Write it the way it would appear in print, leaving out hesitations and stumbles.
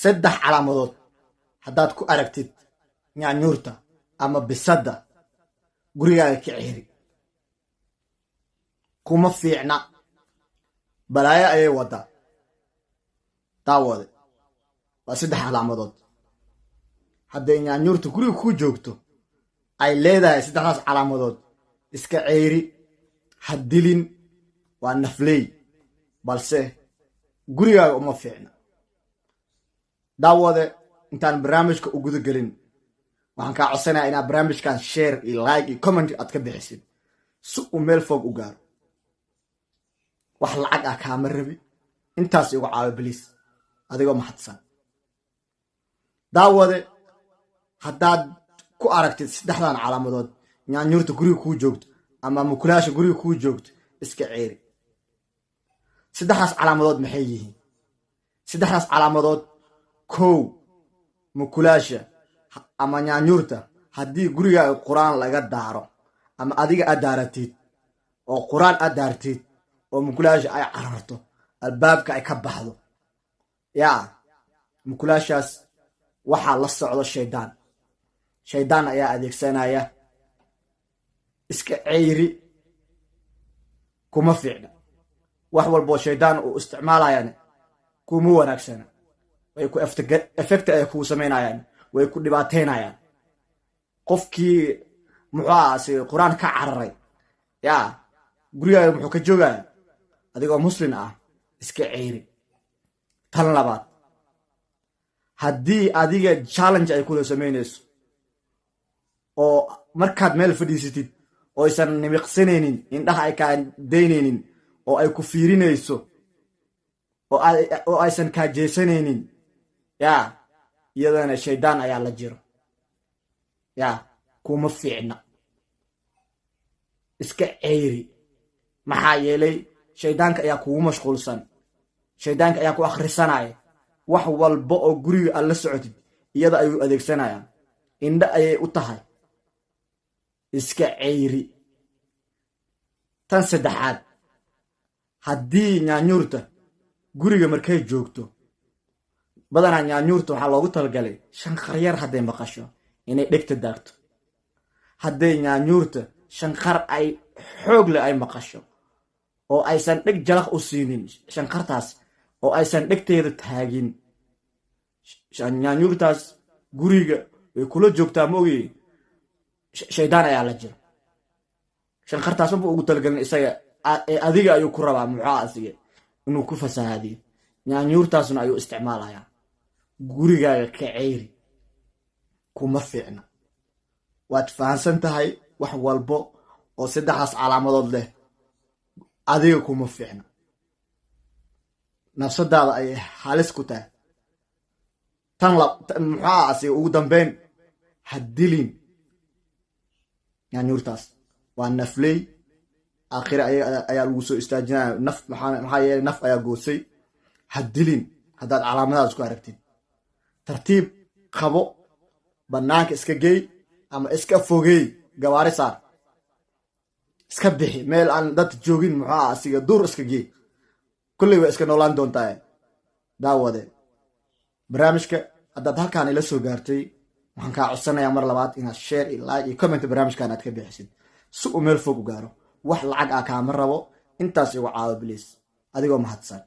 saddex calaamadood haddaad ku aragtid nyaanyuurta ama bisadda gurigaaga ka cehri kuma fiicna balaayo ayay wadaa daawade waa saddex calaamadood hadday nyaanyuurta guriga ku joogto ay leedahay saddexdaas calaamadood iska ceyri haddilin waa nafley balse gurigaaga uma fiicna daawade intaan barnaamijka u guda gelin waxaan kaa codsanayaa inaad barnaamijkan share iyo like iyo comment aad ka bixisid si uu meel fog u gaaro wax lacag ah kaama rabi intaas igu caawi bliis adigoo mahadsan daawade haddaad ku aragtid saddexdan calaamadood nyaanyuurta guriga kuu joogto ama mukulaasha guriga kuu joogto iska ceeri saddexdaas calaamadood maxay yihiin saddexdaas calaamadood kow mukulaasha ama nyaanyuurta haddii gurigaaga quraan laga daaro ama adiga aad daaratid oo quraan aad daartid oo mukulaasha ay cararto albaabka ay ka baxdo yaa mukulaashaas waxaa la socdo shaydaan ayaa adeegsanaya iska ceyri kuma fiicna wax walboo shaydaan uu isticmaalayaan kuma wanaagsana way ku effect ay kuu samaynayaan way ku dhibaateynayaan qofkii muxuaasi quraan ka cararay yaa gurigaaga muxuu ka joogaya adigoo muslim ah iska ceyri tan labaad haddii adiga challenge ay kula samaynayso oo markaad meel fadhiisatid oo aysan nimiqsanaynin indhaha ay kaa daynaynin oo ay ku fiirinayso oo aysan kaa jeesanaynin yaa iyadana shaydaan ayaa la jiro yaa kuma fiicna iska ceyri maxaa yeelay shaydaanka ayaa kugu mashquulsan shaydaanka ayaa ku akhrisanaya wax walba oo guriga aad la socotid iyada ayuu adeegsanayaan indha ayay u tahay iska ceyri tan saddexaad haddii nyaanyuurta guriga markay joogto badanaa nyaanyuurta waxaa loogu talagalay shanqar yar hadday maqasho inay dhegta daagto hadday nyaanyuurta shanqar ay xoog leh ay maqasho oo aysan dheg jalaq u siinin shanqartaas oo aysan dhegteeda taagin nyaanyuurtaas guriga way kula joogtaa maogi shaydaan ayaa la jiro shanqartaas maba ugu talagalin isaga adiga ayuu ku rabaa muxaa asiga inuu ku fasahaadiyo nyaanyuurtaasna ayuu isticmaalayaa gurigaaga ka ceyri kuma fiicna waad fahansan tahay wax walbo oo saddexdaas calaamadood leh adiga kuma fiicna nafsadaada ayay halis ku tahay tan muxaa asiga ugu dambeyn haddilin nyaanyuurtaas waa nafley aakhire ayaa lagu soo istaajinaya naf maxaa yeelay naf ayaa goosay haddilin haddaad calaamadaas ku aragtid tartiib qabo bannaanka iska geey ama iska fogeey gawaari saar iska bixi meel aan dad joogin muxuu asiga duur iska geey kulley waa iska noolaan doontaa daawade barnaamijka haddaad halkaan ila soo gaartay waxaan kaa codsanayaa mar labaad inaad share iyo like iyo comment barnaamijkan aad ka bixisid si uu meel fog u gaaro wax lacag ah kaama rabo intaas igu caawo bliis adigoo mahadsan